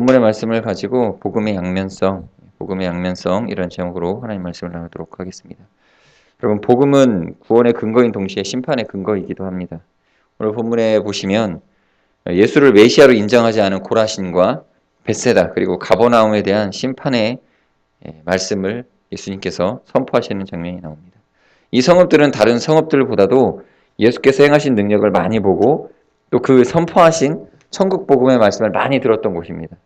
본문의 말씀을 가지고 복음의 양면성 이런 제목으로 하나님 말씀을 나누도록 하겠습니다. 여러분, 복음은 구원의 근거인 동시에 심판의 근거이기도 합니다. 오늘 본문에 보시면 예수를 메시아로 인정하지 않은 고라신과 벳세다 그리고 가버나움에 대한 심판의 말씀을 예수님께서 선포하시는 장면이 나옵니다. 이 성읍들은 다른 성읍들보다도 예수께서 행하신 능력을 많이 보고 또 그 선포하신 천국 복음의 말씀을 많이 들었던 곳입니다.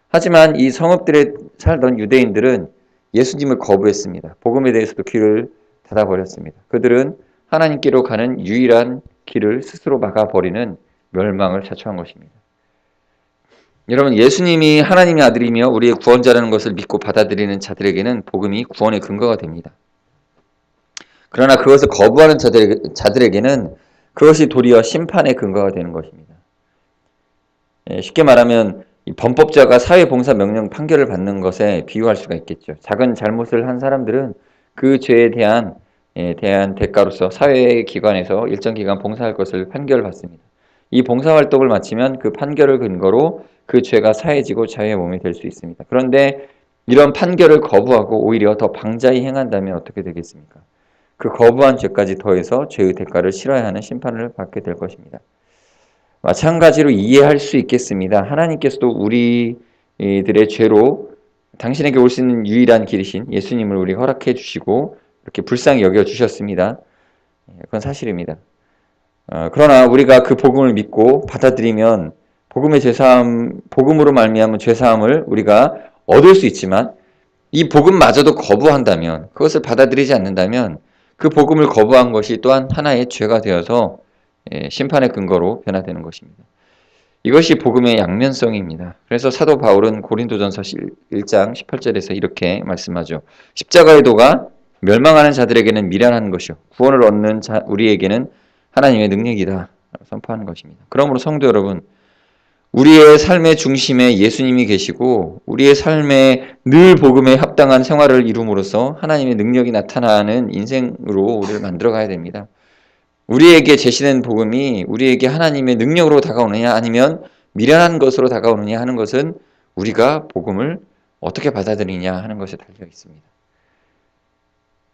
하지만 이 성읍들에 살던 유대인들은 예수님을 거부했습니다. 복음에 대해서도 귀를 닫아버렸습니다. 그들은 하나님께로 가는 유일한 길을 스스로 막아버리는 멸망을 자초한 것입니다. 여러분, 예수님이 하나님의 아들이며 우리의 구원자라는 것을 믿고 받아들이는 자들에게는 복음이 구원의 근거가 됩니다. 그러나 그것을 거부하는 자들에게는 그것이 도리어 심판의 근거가 되는 것입니다. 쉽게 말하면 범법자가 사회봉사 명령 판결을 받는 것에 비유할 수가 있겠죠. 작은 잘못을 한 사람들은 그 죄에 대한 대가로서 사회기관에서 일정 기간 봉사할 것을 판결을 받습니다. 이 봉사활동을 마치면 그 판결을 근거로 그 죄가 사해지고 자유의 몸이 될 수 있습니다. 그런데 이런 판결을 거부하고 오히려 더 방자히 행한다면 어떻게 되겠습니까? 그 거부한 죄까지 더해서 죄의 대가를 치러야 하는 심판을 받게 될 것입니다. 마찬가지로 이해할 수 있겠습니다. 하나님께서도 우리들의 죄로 당신에게 올 수 있는 유일한 길이신 예수님을 우리 허락해 주시고 이렇게 불쌍히 여겨 주셨습니다. 그건 사실입니다. 그러나 우리가 그 복음을 믿고 받아들이면 복음으로 말미암은 죄사함을 우리가 얻을 수 있지만 이 복음마저도 거부한다면, 그것을 받아들이지 않는다면 그 복음을 거부한 것이 또한 하나의 죄가 되어서 심판의 근거로 변화되는 것입니다. 이것이 복음의 양면성입니다. 그래서 사도 바울은 고린도전서 1장 18절에서 이렇게 말씀하죠. 십자가의 도가 멸망하는 자들에게는 미련한 것이요 구원을 얻는 우리에게는 하나님의 능력이다 선포하는 것입니다. 그러므로 성도 여러분, 우리의 삶의 중심에 예수님이 계시고 우리의 삶에 늘 복음에 합당한 생활을 이룸으로써 하나님의 능력이 나타나는 인생으로 우리를 만들어 가야 됩니다. 우리에게 제시된 복음이 우리에게 하나님의 능력으로 다가오느냐 아니면 미련한 것으로 다가오느냐 하는 것은 우리가 복음을 어떻게 받아들이냐 하는 것에 달려 있습니다.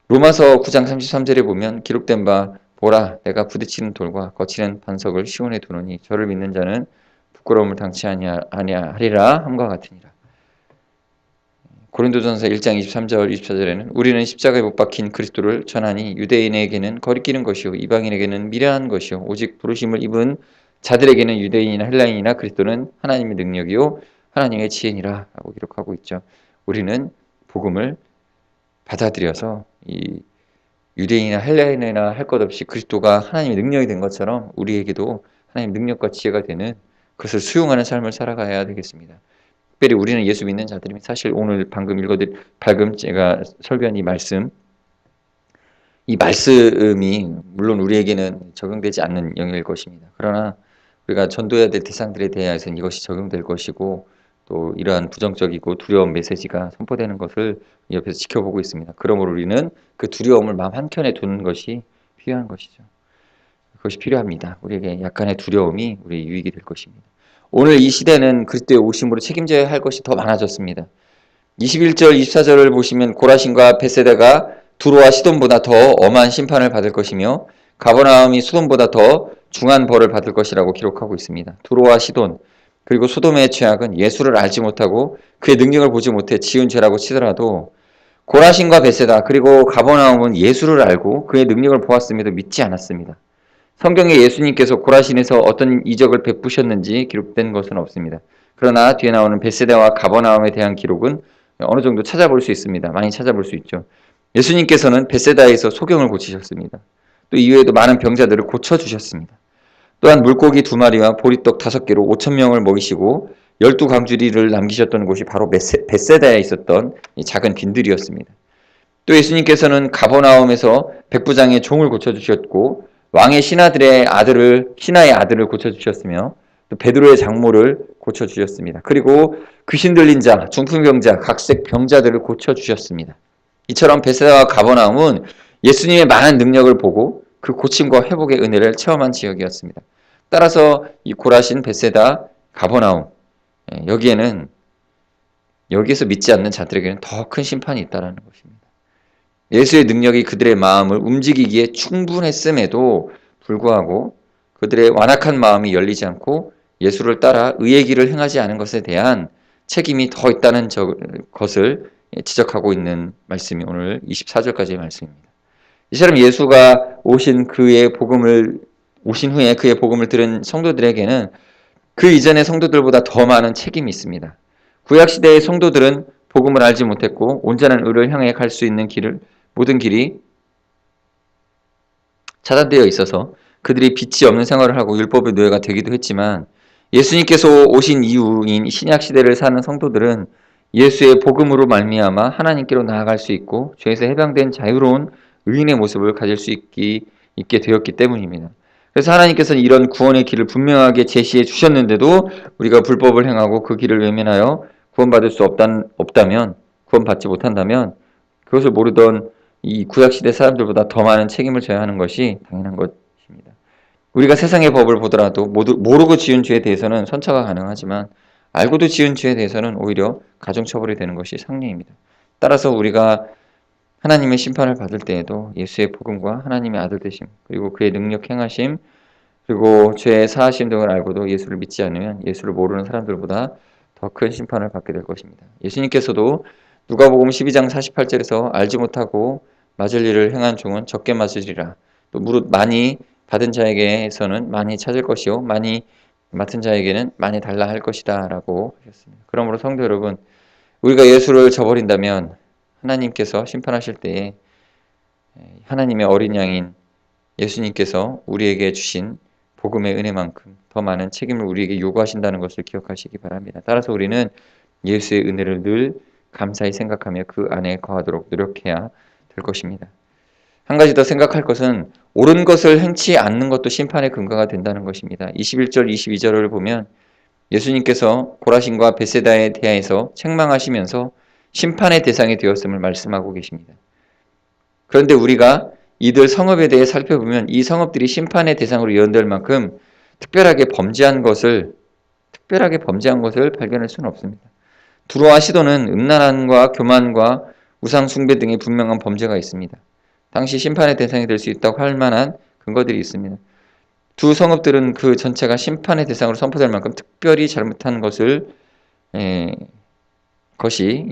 로마서 9장 33절에 보면 기록된 바 보라 내가 부딪히는 돌과 거치는 반석을 시온에 두노니 저를 믿는 자는 부끄러움을 당치 아니하리라 함과 같으니라. 고린도전서 1장 23절 24절에는 우리는 십자가에 못 박힌 그리스도를 전하니 유대인에게는 거리끼는 것이요 이방인에게는 미련한 것이요 오직 부르심을 입은 자들에게는 유대인이나 헬라인이나 그리스도는 하나님의 능력이요 하나님의 지혜니라 라고 기록하고 있죠. 우리는 복음을 받아들여서 이 유대인이나 헬라인이나 할 것 없이 그리스도가 하나님의 능력이 된 것처럼 우리에게도 하나님의 능력과 지혜가 되는 그것을 수용하는 삶을 살아가야 되겠습니다. 특별히 우리는 예수 믿는 자들이 사실 오늘 방금 제가 설교한 이 말씀이 물론 우리에게는 적용되지 않는 영역일 것입니다. 그러나 우리가 전도해야 될 대상들에 대해서는 이것이 적용될 것이고 또 이러한 부정적이고 두려운 메시지가 선포되는 것을 옆에서 지켜보고 있습니다. 그러므로 우리는 그 두려움을 마음 한켠에 두는 것이 필요한 것이죠. 그것이 필요합니다. 우리에게 약간의 두려움이 우리의 유익이 될 것입니다. 오늘 이 시대는 그리스도의 오심으로 책임져야 할 것이 더 많아졌습니다. 21절, 24절을 보시면 고라신과 벳세다가 두로와 시돈보다 더 엄한 심판을 받을 것이며 가버나움이 소돔보다 더 중한 벌을 받을 것이라고 기록하고 있습니다. 두로와 시돈 그리고 소돔의 죄악은 예수를 알지 못하고 그의 능력을 보지 못해 지은 죄라고 치더라도 고라신과 벳세다 그리고 가버나움은 예수를 알고 그의 능력을 보았음에도 믿지 않았습니다. 성경에 예수님께서 고라신에서 어떤 이적을 베푸셨는지 기록된 것은 없습니다. 그러나 뒤에 나오는 벳세다와 가버나움에 대한 기록은 어느 정도 찾아볼 수 있습니다. 많이 찾아볼 수 있죠. 예수님께서는 벳세다에서 소경을 고치셨습니다. 또 이외에도 많은 병자들을 고쳐주셨습니다. 또한 물고기 2마리와 보리떡 5개로 5,000명을 먹이시고 12광주리를 남기셨던 곳이 바로 벳세다에 있었던 이 작은 빈들이었습니다. 또 예수님께서는 가버나움에서 백부장의 종을 고쳐주셨고 왕의 신하의 아들을 고쳐주셨으며 또 베드로의 장모를 고쳐주셨습니다. 그리고 귀신 들린 자, 중풍병자, 각색 병자들을 고쳐주셨습니다. 이처럼 벳세다와 가버나움은 예수님의 많은 능력을 보고 그 고침과 회복의 은혜를 체험한 지역이었습니다. 따라서 이 고라신, 벳세다, 가버나움 여기에는 여기에서 믿지 않는 자들에게는 더 큰 심판이 있다는 것입니다. 예수의 능력이 그들의 마음을 움직이기에 충분했음에도 불구하고 그들의 완악한 마음이 열리지 않고 예수를 따라 의의 길을 행하지 않은 것에 대한 책임이 더 있다는 것을 지적하고 있는 말씀이 오늘 24절까지의 말씀입니다. 이처럼 예수가 오신 후에 그의 복음을 들은 성도들에게는 그 이전의 성도들보다 더 많은 책임이 있습니다. 구약시대의 성도들은 복음을 알지 못했고 온전한 의를 향해 갈 수 있는 모든 길이 차단되어 있어서 그들이 빛이 없는 생활을 하고 율법의 노예가 되기도 했지만 예수님께서 오신 이후인 신약시대를 사는 성도들은 예수의 복음으로 말미암아 하나님께로 나아갈 수 있고 죄에서 해방된 자유로운 의인의 모습을 가질 수 있게 되었기 때문입니다. 그래서 하나님께서는 이런 구원의 길을 분명하게 제시해 주셨는데도 우리가 불법을 행하고 그 길을 외면하여 구원받을 수 없다면, 구원받지 못한다면 그것을 모르던 이 구약시대 사람들보다 더 많은 책임을 져야 하는 것이 당연한 것입니다. 우리가 세상의 법을 보더라도 모르고 지은 죄에 대해서는 선처가 가능하지만 알고도 지은 죄에 대해서는 오히려 가중처벌이 되는 것이 상례입니다. 따라서 우리가 하나님의 심판을 받을 때에도 예수의 복음과 하나님의 아들 되심, 그리고 그의 능력 행하심, 그리고 죄의 사하심 등을 알고도 예수를 믿지 않으면 예수를 모르는 사람들보다 더 큰 심판을 받게 될 것입니다. 예수님께서도 누가복음 12장 48절에서 알지 못하고 맞을 일을 행한 종은 적게 맞으리라. 또 무릇 많이 받은 자에게서는 많이 찾을 것이요 많이 맡은 자에게는 많이 달라 할 것이다 라고 하셨습니다. 그러므로 성도 여러분, 우리가 예수를 저버린다면 하나님께서 심판하실 때에 하나님의 어린 양인 예수님께서 우리에게 주신 복음의 은혜만큼 더 많은 책임을 우리에게 요구하신다는 것을 기억하시기 바랍니다. 따라서 우리는 예수의 은혜를 늘 감사히 생각하며 그 안에 거하도록 노력해야 될 것입니다. 한 가지 더 생각할 것은 옳은 것을 행치 않는 것도 심판의 근거가 된다는 것입니다. 21절, 22절을 보면 예수님께서 고라신과 벳세다에 대하여서 책망하시면서 심판의 대상이 되었음을 말씀하고 계십니다. 그런데 우리가 이들 성읍에 대해 살펴보면 이 성읍들이 심판의 대상으로 예언될 만큼 특별하게 범죄한 것을 발견할 수는 없습니다. 두로와 시도는 음란함과 교만과 우상 숭배 등의 분명한 범죄가 있습니다. 당시 심판의 대상이 될 수 있다고 할 만한 근거들이 있습니다. 두 성읍들은 그 전체가 심판의 대상으로 선포될 만큼 특별히 잘못한 것이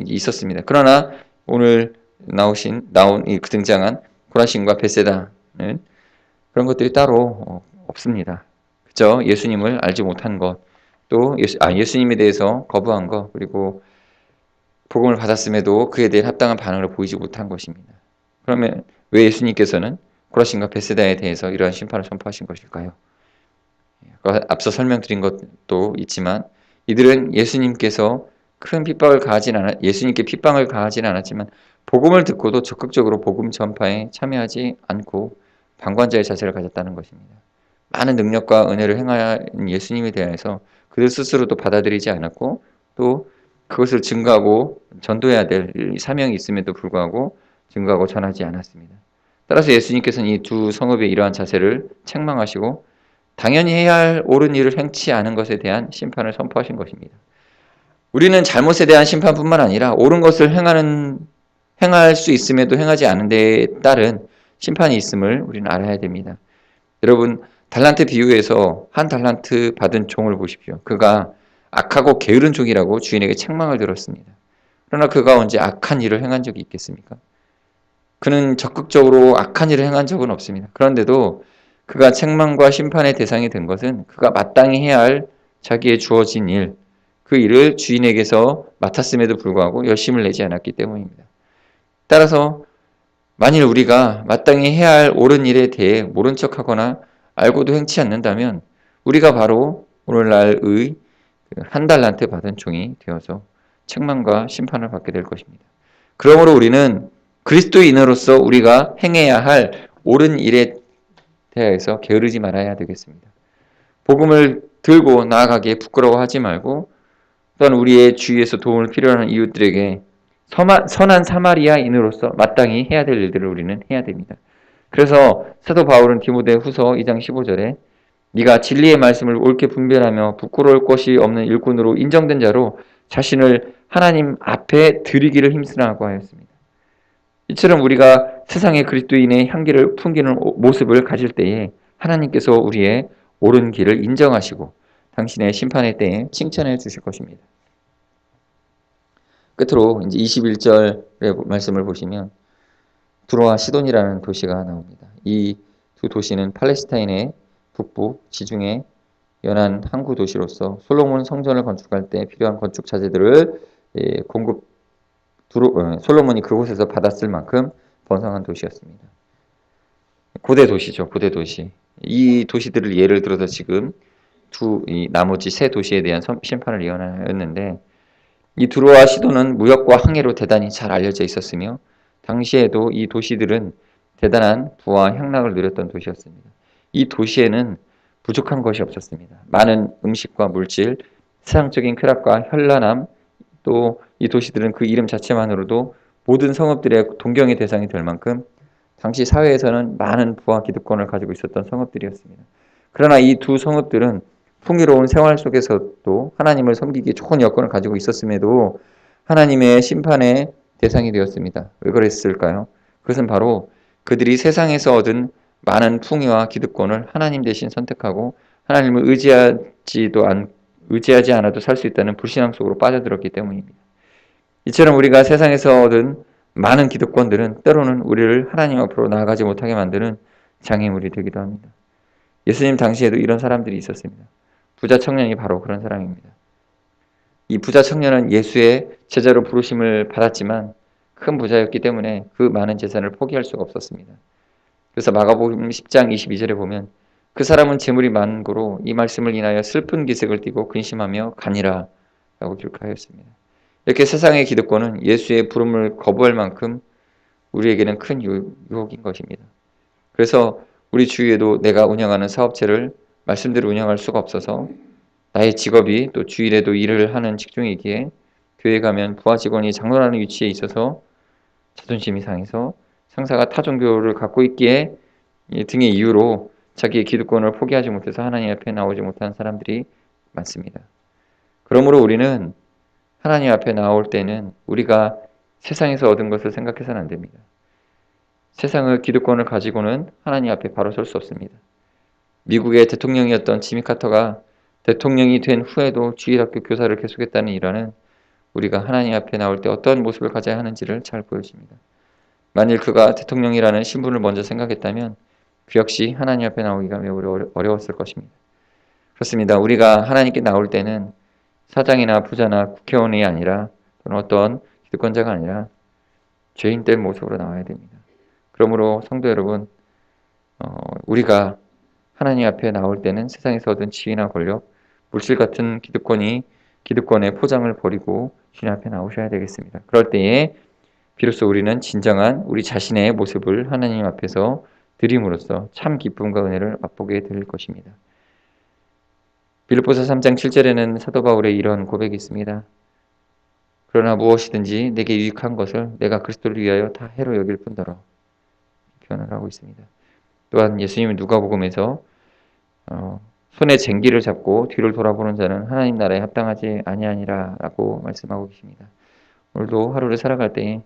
있었습니다. 그러나 오늘 등장한 고라신과 벳세다는 그런 것들이 따로 없습니다. 그저 예수님을 알지 못한 것, 또 예수님에 대해서 거부한 것, 그리고 복음을 받았음에도 그에 대해 합당한 반응을 보이지 못한 것입니다. 그러면 왜 예수님께서는 고라신과 벳세다에 대해서 이러한 심판을 선포하신 것일까요? 앞서 설명드린 것도 있지만 이들은 예수님께 핍박을 가하지는 않았지만 복음을 듣고도 적극적으로 복음 전파에 참여하지 않고 방관자의 자세를 가졌다는 것입니다. 많은 능력과 은혜를 행한 예수님에 대해서 그들 스스로도 받아들이지 않았고 또 그것을 증거하고 전도해야 될 사명이 있음에도 불구하고 증거하고 전하지 않았습니다. 따라서 예수님께서는 이 두 성읍의 이러한 자세를 책망하시고 당연히 해야 할 옳은 일을 행치 않은 것에 대한 심판을 선포하신 것입니다. 우리는 잘못에 대한 심판뿐만 아니라 옳은 것을 행할 수 있음에도 행하지 않은 데에 따른 심판이 있음을 우리는 알아야 됩니다. 여러분, 달란트 비유에서 한 달란트 받은 종을 보십시오. 그가 악하고 게으른 종이라고 주인에게 책망을 들었습니다. 그러나 그가 언제 악한 일을 행한 적이 있겠습니까? 그는 적극적으로 악한 일을 행한 적은 없습니다. 그런데도 그가 책망과 심판의 대상이 된 것은 그가 마땅히 해야 할 자기의 주어진 일, 그 일을 주인에게서 맡았음에도 불구하고 열심을 내지 않았기 때문입니다. 따라서 만일 우리가 마땅히 해야 할 옳은 일에 대해 모른 척하거나 알고도 행치 않는다면 우리가 바로 오늘날의 한 달란트 받은 종이 되어서 책망과 심판을 받게 될 것입니다. 그러므로 우리는 그리스도인으로서 우리가 행해야 할 옳은 일에 대해서 게으르지 말아야 되겠습니다. 복음을 들고 나아가기에 부끄러워하지 말고 또한 우리의 주위에서 도움을 필요로 하는 이웃들에게 선한 사마리아인으로서 마땅히 해야 될 일들을 우리는 해야 됩니다. 그래서 사도 바울은 디모데 후서 2장 15절에 네가 진리의 말씀을 옳게 분별하며 부끄러울 것이 없는 일꾼으로 인정된 자로 자신을 하나님 앞에 드리기를 힘쓰라고 하였습니다. 이처럼 우리가 세상의 그리스도인의 향기를 풍기는 모습을 가질 때에 하나님께서 우리의 옳은 길을 인정하시고 당신의 심판의 때에 칭찬해 주실 것입니다. 끝으로 이제 21절의 말씀을 보시면 두로와 시돈이라는 도시가 나옵니다. 이 두 도시는 팔레스타인의 북부 지중해 연안 항구 도시로서 솔로몬 성전을 건축할 때 필요한 건축 자재들을 솔로몬이 그곳에서 받았을 만큼 번성한 도시였습니다. 고대 도시죠, 고대 도시. 이 도시들을 예를 들어서 지금 이 나머지 세 도시에 대한 심판을 예언하였는데 이 두로와 시도는 무역과 항해로 대단히 잘 알려져 있었으며 당시에도 이 도시들은 대단한 부와 향락을 누렸던 도시였습니다. 이 도시에는 부족한 것이 없었습니다. 많은 음식과 물질, 세상적인 쾌락과 현란함, 또 이 도시들은 그 이름 자체만으로도 모든 성읍들의 동경의 대상이 될 만큼 당시 사회에서는 많은 부와 기득권을 가지고 있었던 성읍들이었습니다. 그러나 이 두 성읍들은 풍요로운 생활 속에서도 하나님을 섬기기 좋은 여건을 가지고 있었음에도 하나님의 심판의 대상이 되었습니다. 왜 그랬을까요? 그것은 바로 그들이 세상에서 얻은 많은 풍요와 기득권을 하나님 대신 선택하고 하나님을 의지하지 않아도 살 수 있다는 불신앙 속으로 빠져들었기 때문입니다. 이처럼 우리가 세상에서 얻은 많은 기득권들은 때로는 우리를 하나님 앞으로 나아가지 못하게 만드는 장애물이 되기도 합니다. 예수님 당시에도 이런 사람들이 있었습니다. 부자 청년이 바로 그런 사람입니다. 이 부자 청년은 예수의 제자로 부르심을 받았지만 큰 부자였기 때문에 그 많은 재산을 포기할 수가 없었습니다. 그래서 마가복음 10장 22절에 보면 그 사람은 재물이 많은 고로 이 말씀을 인하여 슬픈 기색을 띠고 근심하며 가니라 라고 기록하였습니다. 이렇게 세상의 기득권은 예수의 부름을 거부할 만큼 우리에게는 큰 유혹인 것입니다. 그래서 우리 주위에도 내가 운영하는 사업체를 말씀대로 운영할 수가 없어서 나의 직업이 또 주일에도 일을 하는 직종이기에 교회 가면 부하 직원이 장로라는 위치에 있어서 자존심이 상해서 상사가 타 종교를 갖고 있기에 등의 이유로 자기의 기득권을 포기하지 못해서 하나님 앞에 나오지 못하는 사람들이 많습니다. 그러므로 우리는 하나님 앞에 나올 때는 우리가 세상에서 얻은 것을 생각해서는 안 됩니다. 세상의 기득권을 가지고는 하나님 앞에 바로 설 수 없습니다. 미국의 대통령이었던 지미 카터가 대통령이 된 후에도 주일학교 교사를 계속했다는 일화는 우리가 하나님 앞에 나올 때 어떤 모습을 가져야 하는지를 잘 보여줍니다. 만일 그가 대통령이라는 신분을 먼저 생각했다면 그 역시 하나님 앞에 나오기가 매우 어려웠을 것입니다. 그렇습니다. 우리가 하나님께 나올 때는 사장이나 부자나 국회의원이 아니라 또는 어떤 기득권자가 아니라 죄인될 모습으로 나와야 됩니다. 그러므로 성도 여러분, 우리가 하나님 앞에 나올 때는 세상에서 얻은 지위나 권력, 물질 같은 기득권의 포장을 버리고 주님 앞에 나오셔야 되겠습니다. 그럴 때에 비로소 우리는 진정한 우리 자신의 모습을 하나님 앞에서 드림으로써 참 기쁨과 은혜를 맛보게 될 것입니다. 빌립보서 3장 7절에는 사도 바울의 이런 고백이 있습니다. 그러나 무엇이든지 내게 유익한 것을 내가 그리스도를 위하여 다 해로 여길 뿐더러 표현을 하고 있습니다. 또한 예수님은 누가복음에서 손에 쟁기를 잡고 뒤를 돌아보는 자는 하나님 나라에 합당하지 아니하니라 라고 말씀하고 계십니다. 오늘도 하루를 살아갈 때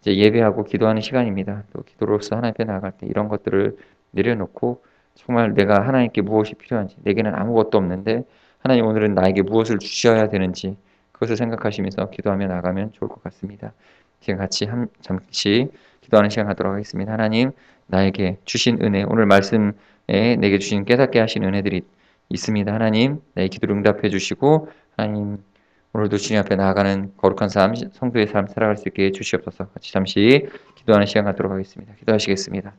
이제 예배하고 기도하는 시간입니다. 또 기도로서 하나님 앞에 나아갈 때 이런 것들을 내려놓고 정말 내가 하나님께 무엇이 필요한지, 내게는 아무것도 없는데 하나님 오늘은 나에게 무엇을 주셔야 되는지 그것을 생각하시면서 기도하며 나가면 좋을 것 같습니다. 지금 같이 잠시 기도하는 시간 갖도록 하겠습니다. 하나님, 나에게 주신 은혜, 오늘 말씀에 내게 주신 깨닫게 하신 은혜들이 있습니다. 하나님, 나의 기도를 응답해 주시고 하나님, 오늘도 주님 앞에 나아가는 거룩한 삶, 성도의 삶 살아갈 수 있게 해주시옵소서. 같이 잠시 기도하는 시간 갖도록 하겠습니다. 기도하시겠습니다.